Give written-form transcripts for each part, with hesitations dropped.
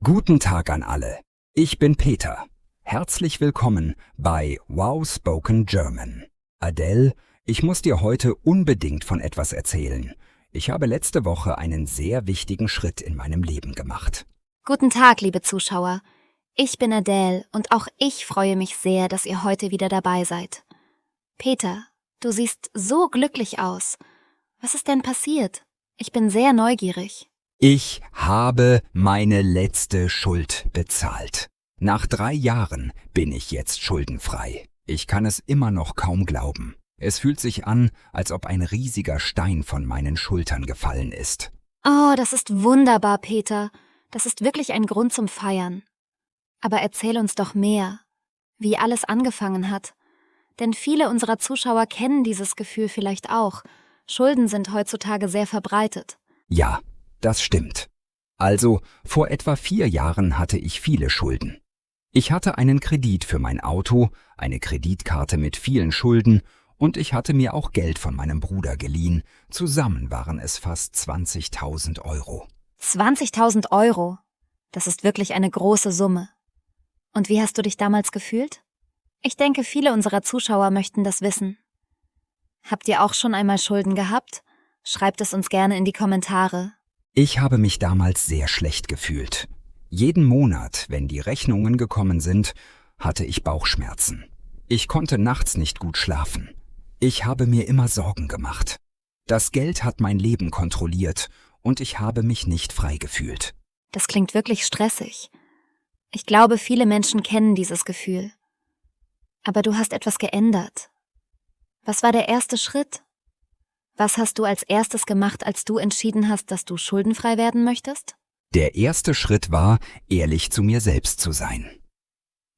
Guten Tag an alle. Ich bin Peter. Herzlich willkommen bei Wow Spoken German. Adele, ich muss dir heute unbedingt von etwas erzählen. Ich habe letzte Woche einen sehr wichtigen Schritt in meinem Leben gemacht. Guten Tag, liebe Zuschauer. Ich bin Adele und auch ich freue mich sehr, dass ihr heute wieder dabei seid. Peter, du siehst so glücklich aus. Was ist denn passiert? Ich bin sehr neugierig. Ich habe meine letzte Schuld bezahlt. Nach 3 Jahren bin ich jetzt schuldenfrei. Ich kann es immer noch kaum glauben. Es fühlt sich an, als ob ein riesiger Stein von meinen Schultern gefallen ist. Oh, das ist wunderbar, Peter. Das ist wirklich ein Grund zum Feiern. Aber erzähl uns doch mehr, wie alles angefangen hat. Denn viele unserer Zuschauer kennen dieses Gefühl vielleicht auch. Schulden sind heutzutage sehr verbreitet. Ja, das stimmt. Also, vor etwa 4 Jahren hatte ich viele Schulden. Ich hatte einen Kredit für mein Auto, eine Kreditkarte mit vielen Schulden und ich hatte mir auch Geld von meinem Bruder geliehen. Zusammen waren es fast 20.000 Euro. 20.000 Euro? Das ist wirklich eine große Summe. Und wie hast du dich damals gefühlt? Ich denke, viele unserer Zuschauer möchten das wissen. Habt ihr auch schon einmal Schulden gehabt? Schreibt es uns gerne in die Kommentare. Ich habe mich damals sehr schlecht gefühlt. Jeden Monat, wenn die Rechnungen gekommen sind, hatte ich Bauchschmerzen. Ich konnte nachts nicht gut schlafen. Ich habe mir immer Sorgen gemacht. Das Geld hat mein Leben kontrolliert und ich habe mich nicht frei gefühlt. Das klingt wirklich stressig. Ich glaube, viele Menschen kennen dieses Gefühl. Aber du hast etwas geändert. Was war der erste Schritt? Was hast du als erstes gemacht, als du entschieden hast, dass du schuldenfrei werden möchtest? Der erste Schritt war, ehrlich zu mir selbst zu sein.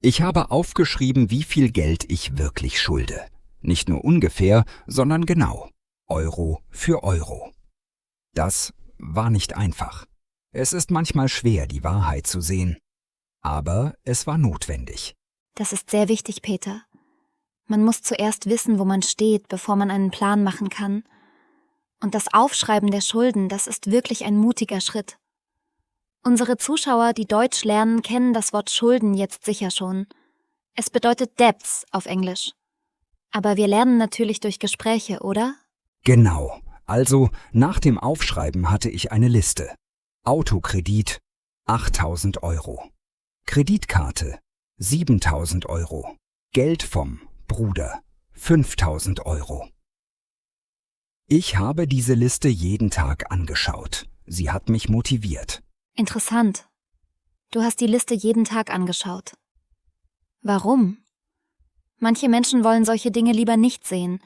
Ich habe aufgeschrieben, wie viel Geld ich wirklich schulde. Nicht nur ungefähr, sondern genau. Euro für Euro. Das war nicht einfach. Es ist manchmal schwer, die Wahrheit zu sehen. Aber es war notwendig. Das ist sehr wichtig, Peter. Man muss zuerst wissen, wo man steht, bevor man einen Plan machen kann. Und das Aufschreiben der Schulden, das ist wirklich ein mutiger Schritt. Unsere Zuschauer, die Deutsch lernen, kennen das Wort Schulden jetzt sicher schon. Es bedeutet Debts auf Englisch. Aber wir lernen natürlich durch Gespräche, oder? Genau. Also, nach dem Aufschreiben hatte ich eine Liste. Autokredit 8.000 Euro. Kreditkarte 7.000 Euro. Geld vom Bruder 5.000 Euro. Ich habe diese Liste jeden Tag angeschaut. Sie hat mich motiviert. Interessant. Du hast die Liste jeden Tag angeschaut. Warum? Manche Menschen wollen solche Dinge lieber nicht sehen.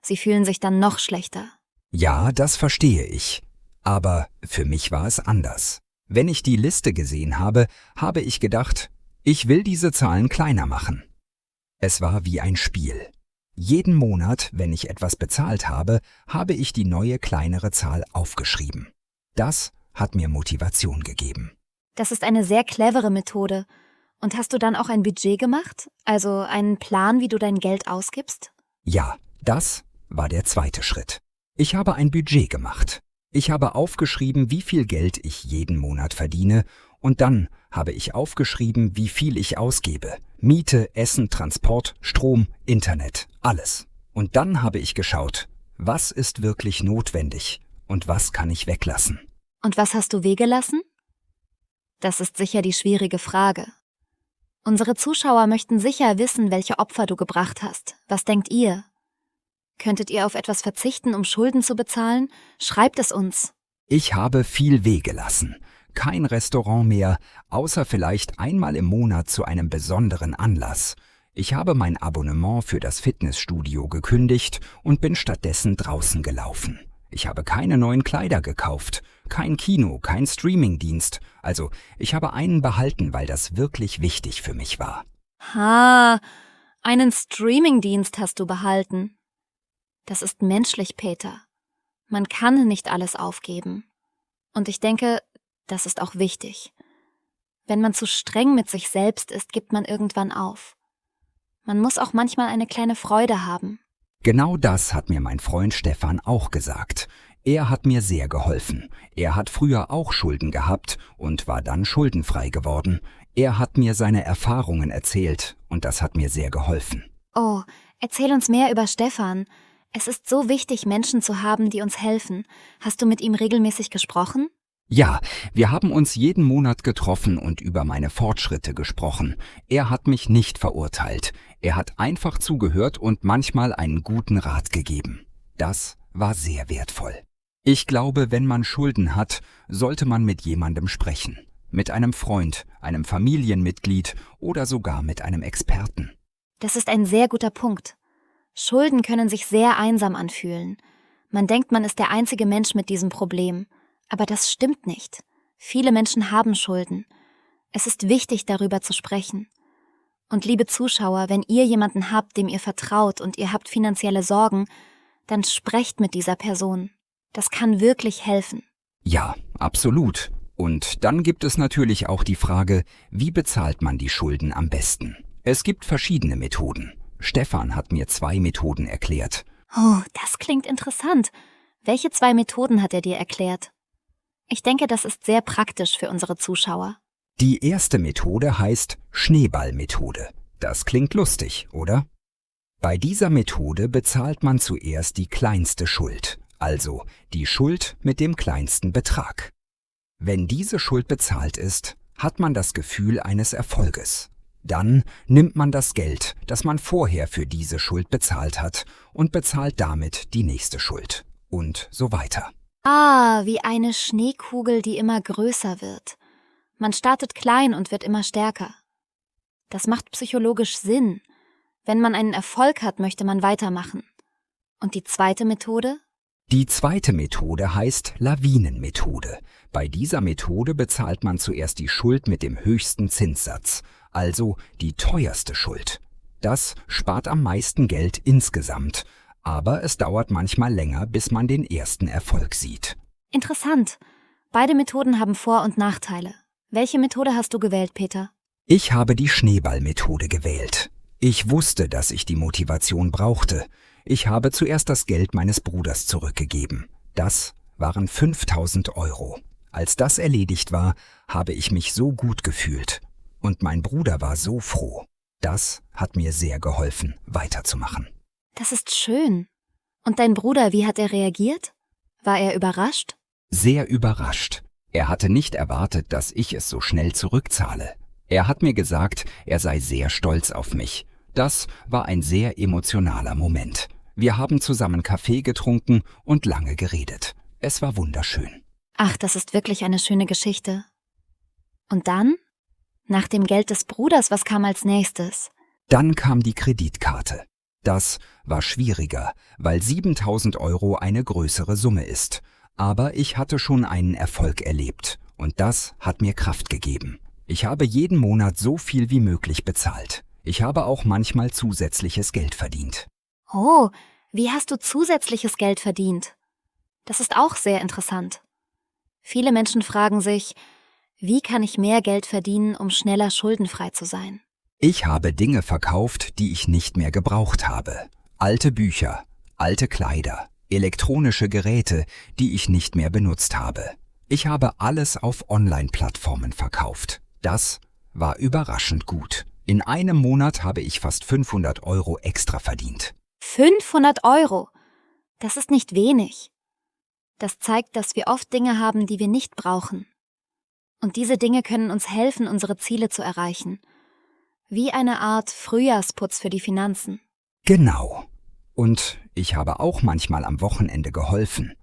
Sie fühlen sich dann noch schlechter. Ja, das verstehe ich. Aber für mich war es anders. Wenn ich die Liste gesehen habe, habe ich gedacht, ich will diese Zahlen kleiner machen. Es war wie ein Spiel. Jeden Monat, wenn ich etwas bezahlt habe, habe ich die neue kleinere Zahl aufgeschrieben. Das hat mir Motivation gegeben. Das ist eine sehr clevere Methode. Und hast du dann auch ein Budget gemacht? Also einen Plan, wie du dein Geld ausgibst? Ja, das war der zweite Schritt. Ich habe ein Budget gemacht. Ich habe aufgeschrieben, wie viel Geld ich jeden Monat verdiene und dann habe ich aufgeschrieben, wie viel ich ausgebe. Miete, Essen, Transport, Strom, Internet, alles. Und dann habe ich geschaut, was ist wirklich notwendig und was kann ich weglassen. Und was hast du weggelassen? Das ist sicher die schwierige Frage. Unsere Zuschauer möchten sicher wissen, welche Opfer du gebracht hast. Was denkt ihr? Könntet ihr auf etwas verzichten, um Schulden zu bezahlen? Schreibt es uns. Ich habe viel weggelassen. Kein Restaurant mehr, außer vielleicht einmal im Monat zu einem besonderen Anlass. Ich habe mein Abonnement für das Fitnessstudio gekündigt und bin stattdessen draußen gelaufen. Ich habe keine neuen Kleider gekauft, kein Kino, kein Streamingdienst. Also, ich habe einen behalten, weil das wirklich wichtig für mich war. Einen Streamingdienst hast du behalten. Das ist menschlich, Peter. Man kann nicht alles aufgeben. Und ich denke, das ist auch wichtig. Wenn man zu streng mit sich selbst ist, gibt man irgendwann auf. Man muss auch manchmal eine kleine Freude haben. Genau das hat mir mein Freund Stefan auch gesagt. Er hat mir sehr geholfen. Er hat früher auch Schulden gehabt und war dann schuldenfrei geworden. Er hat mir seine Erfahrungen erzählt und das hat mir sehr geholfen. Oh, erzähl uns mehr über Stefan. Es ist so wichtig, Menschen zu haben, die uns helfen. Hast du mit ihm regelmäßig gesprochen? Ja, wir haben uns jeden Monat getroffen und über meine Fortschritte gesprochen. Er hat mich nicht verurteilt. Er hat einfach zugehört und manchmal einen guten Rat gegeben. Das war sehr wertvoll. Ich glaube, wenn man Schulden hat, sollte man mit jemandem sprechen. Mit einem Freund, einem Familienmitglied oder sogar mit einem Experten. Das ist ein sehr guter Punkt. Schulden können sich sehr einsam anfühlen. Man denkt, man ist der einzige Mensch mit diesem Problem. Aber das stimmt nicht. Viele Menschen haben Schulden. Es ist wichtig, darüber zu sprechen. Und liebe Zuschauer, wenn ihr jemanden habt, dem ihr vertraut und ihr habt finanzielle Sorgen, dann sprecht mit dieser Person. Das kann wirklich helfen. Ja, absolut. Und dann gibt es natürlich auch die Frage, wie bezahlt man die Schulden am besten? Es gibt verschiedene Methoden. Stefan hat mir 2 Methoden erklärt. Oh, das klingt interessant. Welche 2 Methoden hat er dir erklärt? Ich denke, das ist sehr praktisch für unsere Zuschauer. Die erste Methode heißt Schneeballmethode. Das klingt lustig, oder? Bei dieser Methode bezahlt man zuerst die kleinste Schuld, also die Schuld mit dem kleinsten Betrag. Wenn diese Schuld bezahlt ist, hat man das Gefühl eines Erfolges. Dann nimmt man das Geld, das man vorher für diese Schuld bezahlt hat, und bezahlt damit die nächste Schuld. Und so weiter. Ah, wie eine Schneekugel, die immer größer wird. Man startet klein und wird immer stärker. Das macht psychologisch Sinn. Wenn man einen Erfolg hat, möchte man weitermachen. Und die zweite Methode? Die zweite Methode heißt Lawinenmethode. Bei dieser Methode bezahlt man zuerst die Schuld mit dem höchsten Zinssatz, also die teuerste Schuld. Das spart am meisten Geld insgesamt, aber es dauert manchmal länger, bis man den ersten Erfolg sieht. Interessant. Beide Methoden haben Vor- und Nachteile. Welche Methode hast du gewählt, Peter? Ich habe die Schneeballmethode gewählt. Ich wusste, dass ich die Motivation brauchte. Ich habe zuerst das Geld meines Bruders zurückgegeben. Das waren 5.000 €. Als das erledigt war, habe ich mich so gut gefühlt. Und mein Bruder war so froh. Das hat mir sehr geholfen, weiterzumachen. Das ist schön. Und dein Bruder, wie hat er reagiert? War er überrascht? Sehr überrascht. Er hatte nicht erwartet, dass ich es so schnell zurückzahle. Er hat mir gesagt, er sei sehr stolz auf mich. Das war ein sehr emotionaler Moment. Wir haben zusammen Kaffee getrunken und lange geredet. Es war wunderschön. Ach, das ist wirklich eine schöne Geschichte. Und dann? Nach dem Geld des Bruders, was kam als nächstes? Dann kam die Kreditkarte. Das war schwieriger, weil 7.000 € eine größere Summe ist. Aber ich hatte schon einen Erfolg erlebt und das hat mir Kraft gegeben. Ich habe jeden Monat so viel wie möglich bezahlt. Ich habe auch manchmal zusätzliches Geld verdient. Oh, wie hast du zusätzliches Geld verdient? Das ist auch sehr interessant. Viele Menschen fragen sich, wie kann ich mehr Geld verdienen, um schneller schuldenfrei zu sein? Ich habe Dinge verkauft, die ich nicht mehr gebraucht habe. Alte Bücher, alte Kleider, elektronische Geräte, die ich nicht mehr benutzt habe. Ich habe alles auf Online-Plattformen verkauft. Das war überraschend gut. In einem Monat habe ich fast 500 € extra verdient. 500 €? Das ist nicht wenig. Das zeigt, dass wir oft Dinge haben, die wir nicht brauchen. Und diese Dinge können uns helfen, unsere Ziele zu erreichen. Wie eine Art Frühjahrsputz für die Finanzen. Genau. Und ich habe auch manchmal am Wochenende geholfen.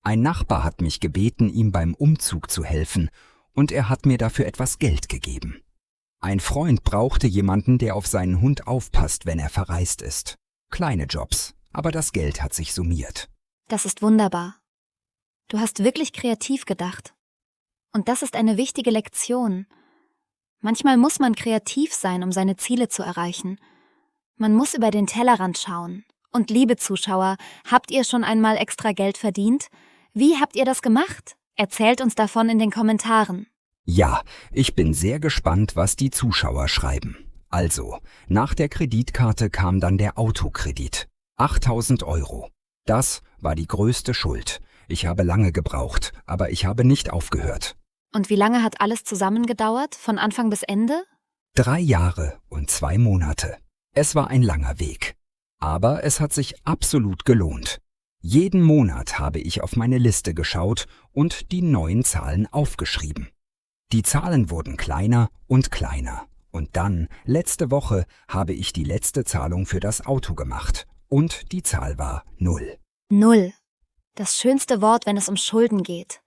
Ein Nachbar hat mich gebeten, ihm beim Umzug zu helfen, und er hat mir dafür etwas Geld gegeben. Ein Freund brauchte jemanden, der auf seinen Hund aufpasst, wenn er verreist ist. Kleine Jobs, aber das Geld hat sich summiert. Das ist wunderbar. Du hast wirklich kreativ gedacht. Und das ist eine wichtige Lektion. Manchmal muss man kreativ sein, um seine Ziele zu erreichen. Man muss über den Tellerrand schauen. Und liebe Zuschauer, habt ihr schon einmal extra Geld verdient? Wie habt ihr das gemacht? Erzählt uns davon in den Kommentaren. Ja, ich bin sehr gespannt, was die Zuschauer schreiben. Also, nach der Kreditkarte kam dann der Autokredit. 8.000 €. Das war die größte Schuld. Ich habe lange gebraucht, aber ich habe nicht aufgehört. Und wie lange hat alles zusammen gedauert, von Anfang bis Ende? 3 Jahre und 2 Monate. Es war ein langer Weg. Aber es hat sich absolut gelohnt. Jeden Monat habe ich auf meine Liste geschaut und die neuen Zahlen aufgeschrieben. Die Zahlen wurden kleiner und kleiner. Und dann, letzte Woche, habe ich die letzte Zahlung für das Auto gemacht. Und die Zahl war 0. 0. Das schönste Wort, wenn es um Schulden geht.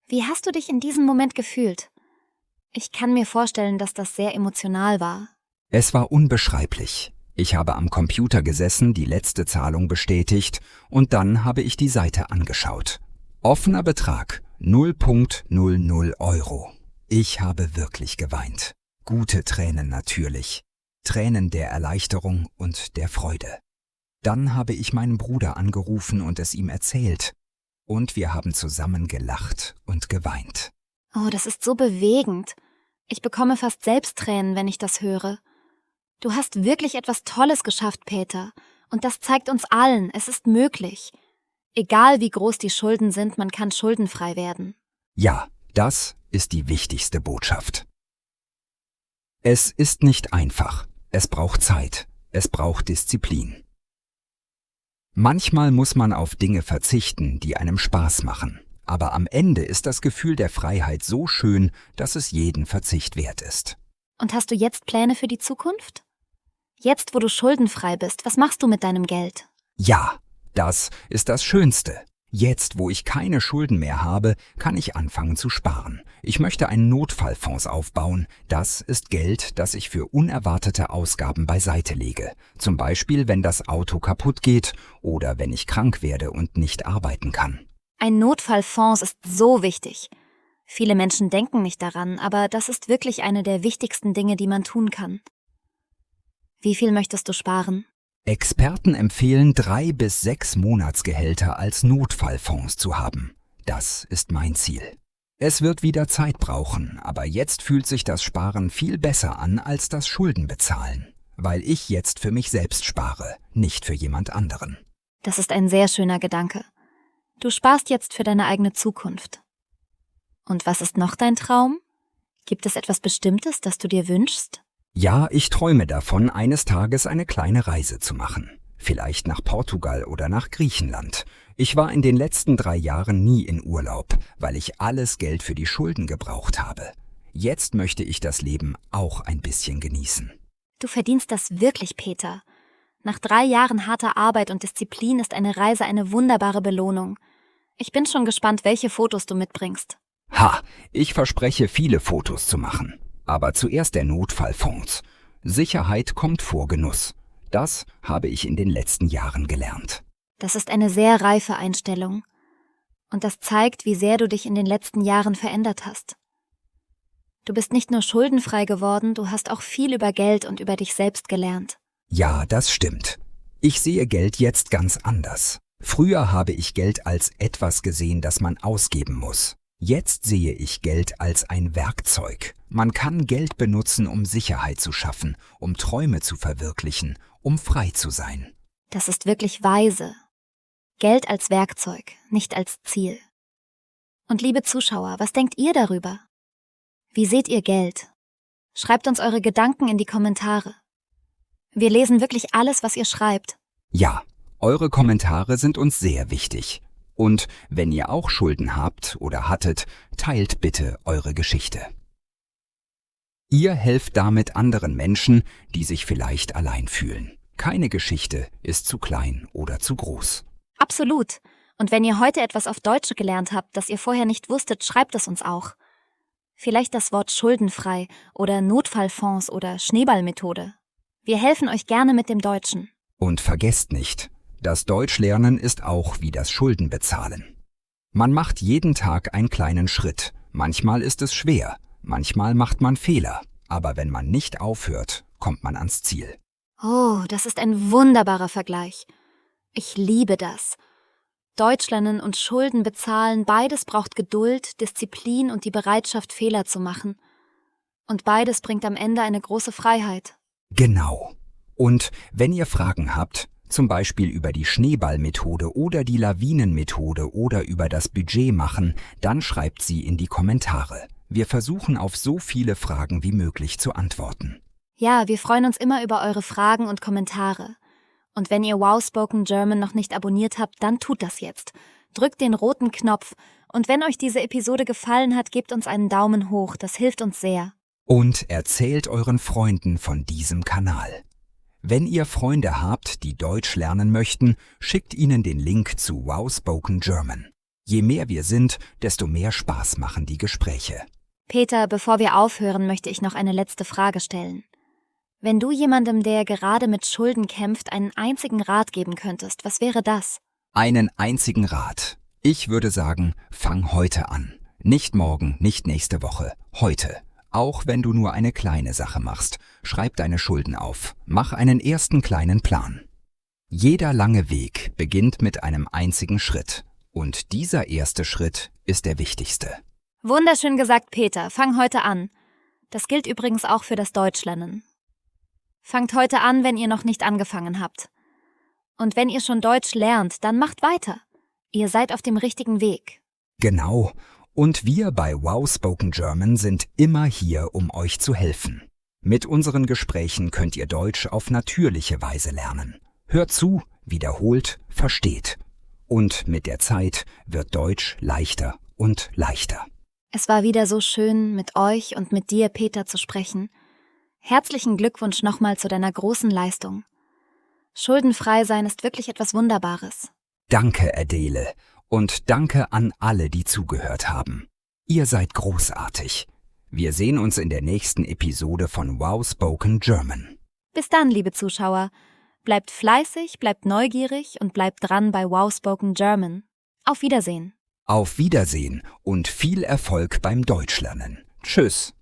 Wie hast du dich in diesem Moment gefühlt? Ich kann mir vorstellen, dass das sehr emotional war. Es war unbeschreiblich. Ich habe am Computer gesessen, die letzte Zahlung bestätigt und dann habe ich die Seite angeschaut. Offener Betrag 0,00 Euro. Ich habe wirklich geweint. Gute Tränen natürlich. Tränen der Erleichterung und der Freude. Dann habe ich meinen Bruder angerufen und es ihm erzählt. Und wir haben zusammen gelacht und geweint. Oh, das ist so bewegend. Ich bekomme fast selbst Tränen, wenn ich das höre. Du hast wirklich etwas Tolles geschafft, Peter. Und das zeigt uns allen, es ist möglich. Egal wie groß die Schulden sind, man kann schuldenfrei werden. Ja, das ist die wichtigste Botschaft. Es ist nicht einfach. Es braucht Zeit. Es braucht Disziplin. Manchmal muss man auf Dinge verzichten, die einem Spaß machen. Aber am Ende ist das Gefühl der Freiheit so schön, dass es jeden Verzicht wert ist. Und hast du jetzt Pläne für die Zukunft? Jetzt, wo du schuldenfrei bist, was machst du mit deinem Geld? Ja, das ist das Schönste. Jetzt, wo ich keine Schulden mehr habe, kann ich anfangen zu sparen. Ich möchte einen Notfallfonds aufbauen. Das ist Geld, das ich für unerwartete Ausgaben beiseite lege. Zum Beispiel, wenn das Auto kaputt geht oder wenn ich krank werde und nicht arbeiten kann. Ein Notfallfonds ist so wichtig. Viele Menschen denken nicht daran, aber das ist wirklich eine der wichtigsten Dinge, die man tun kann. Wie viel möchtest du sparen? Experten empfehlen 3 bis 6 Monatsgehälter als Notfallfonds zu haben. Das ist mein Ziel. Es wird wieder Zeit brauchen, aber jetzt fühlt sich das Sparen viel besser an als das Schuldenbezahlen, weil ich jetzt für mich selbst spare, nicht für jemand anderen. Das ist ein sehr schöner Gedanke. Du sparst jetzt für deine eigene Zukunft. Und was ist noch dein Traum? Gibt es etwas Bestimmtes, das du dir wünschst? Ja, ich träume davon, eines Tages eine kleine Reise zu machen. Vielleicht nach Portugal oder nach Griechenland. Ich war in den letzten 3 Jahren nie in Urlaub, weil ich alles Geld für die Schulden gebraucht habe. Jetzt möchte ich das Leben auch ein bisschen genießen. Du verdienst das wirklich, Peter. Nach 3 Jahren harter Arbeit und Disziplin ist eine Reise eine wunderbare Belohnung. Ich bin schon gespannt, welche Fotos du mitbringst. Ha, ich verspreche, viele Fotos zu machen. Aber zuerst der Notfallfonds. Sicherheit kommt vor Genuss. Das habe ich in den letzten Jahren gelernt. Das ist eine sehr reife Einstellung. Und das zeigt, wie sehr du dich in den letzten Jahren verändert hast. Du bist nicht nur schuldenfrei geworden, du hast auch viel über Geld und über dich selbst gelernt. Ja, das stimmt. Ich sehe Geld jetzt ganz anders. Früher habe ich Geld als etwas gesehen, das man ausgeben muss. Jetzt sehe ich Geld als ein Werkzeug. Man kann Geld benutzen, um Sicherheit zu schaffen, um Träume zu verwirklichen, um frei zu sein. Das ist wirklich weise. Geld als Werkzeug, nicht als Ziel. Und liebe Zuschauer, was denkt ihr darüber? Wie seht ihr Geld? Schreibt uns eure Gedanken in die Kommentare. Wir lesen wirklich alles, was ihr schreibt. Ja, eure Kommentare sind uns sehr wichtig. Und wenn ihr auch Schulden habt oder hattet, teilt bitte eure Geschichte. Ihr helft damit anderen Menschen, die sich vielleicht allein fühlen. Keine Geschichte ist zu klein oder zu groß. Absolut. Und wenn ihr heute etwas auf Deutsch gelernt habt, das ihr vorher nicht wusstet, schreibt es uns auch. Vielleicht das Wort schuldenfrei oder Notfallfonds oder Schneeballmethode. Wir helfen euch gerne mit dem Deutschen. Und vergesst nicht, das Deutschlernen ist auch wie das Schuldenbezahlen. Man macht jeden Tag einen kleinen Schritt. Manchmal ist es schwer, manchmal macht man Fehler. Aber wenn man nicht aufhört, kommt man ans Ziel. Oh, das ist ein wunderbarer Vergleich. Ich liebe das. Deutschlernen und Schulden bezahlen, beides braucht Geduld, Disziplin und die Bereitschaft, Fehler zu machen. Und beides bringt am Ende eine große Freiheit. Genau. Und wenn ihr Fragen habt, zum Beispiel über die Schneeballmethode oder die Lawinenmethode oder über das Budget machen, dann schreibt sie in die Kommentare. Wir versuchen auf so viele Fragen wie möglich zu antworten. Ja, wir freuen uns immer über eure Fragen und Kommentare. Und wenn ihr Wow Spoken German noch nicht abonniert habt, dann tut das jetzt. Drückt den roten Knopf und wenn euch diese Episode gefallen hat, gebt uns einen Daumen hoch, das hilft uns sehr. Und erzählt euren Freunden von diesem Kanal. Wenn ihr Freunde habt, die Deutsch lernen möchten, schickt ihnen den Link zu Wow Spoken German. Je mehr wir sind, desto mehr Spaß machen die Gespräche. Peter, bevor wir aufhören, möchte ich noch eine letzte Frage stellen. Wenn du jemandem, der gerade mit Schulden kämpft, einen einzigen Rat geben könntest, was wäre das? Einen einzigen Rat. Ich würde sagen, fang heute an. Nicht morgen, nicht nächste Woche, heute. Auch wenn du nur eine kleine Sache machst, schreib deine Schulden auf. Mach einen ersten kleinen Plan. Jeder lange Weg beginnt mit einem einzigen Schritt. Und dieser erste Schritt ist der wichtigste. Wunderschön gesagt, Peter. Fang heute an. Das gilt übrigens auch für das Deutschlernen. Fangt heute an, wenn ihr noch nicht angefangen habt. Und wenn ihr schon Deutsch lernt, dann macht weiter. Ihr seid auf dem richtigen Weg. Genau. Und wir bei Wow Spoken German sind immer hier, um euch zu helfen. Mit unseren Gesprächen könnt ihr Deutsch auf natürliche Weise lernen. Hört zu, wiederholt, versteht. Und mit der Zeit wird Deutsch leichter und leichter. Es war wieder so schön, mit euch und mit dir, Peter, zu sprechen. Herzlichen Glückwunsch nochmal zu deiner großen Leistung. Schuldenfrei sein ist wirklich etwas Wunderbares. Danke, Adele. Und danke an alle, die zugehört haben. Ihr seid großartig. Wir sehen uns in der nächsten Episode von Wow Spoken German. Bis dann, liebe Zuschauer. Bleibt fleißig, bleibt neugierig und bleibt dran bei Wow Spoken German. Auf Wiedersehen. Auf Wiedersehen und viel Erfolg beim Deutschlernen. Tschüss.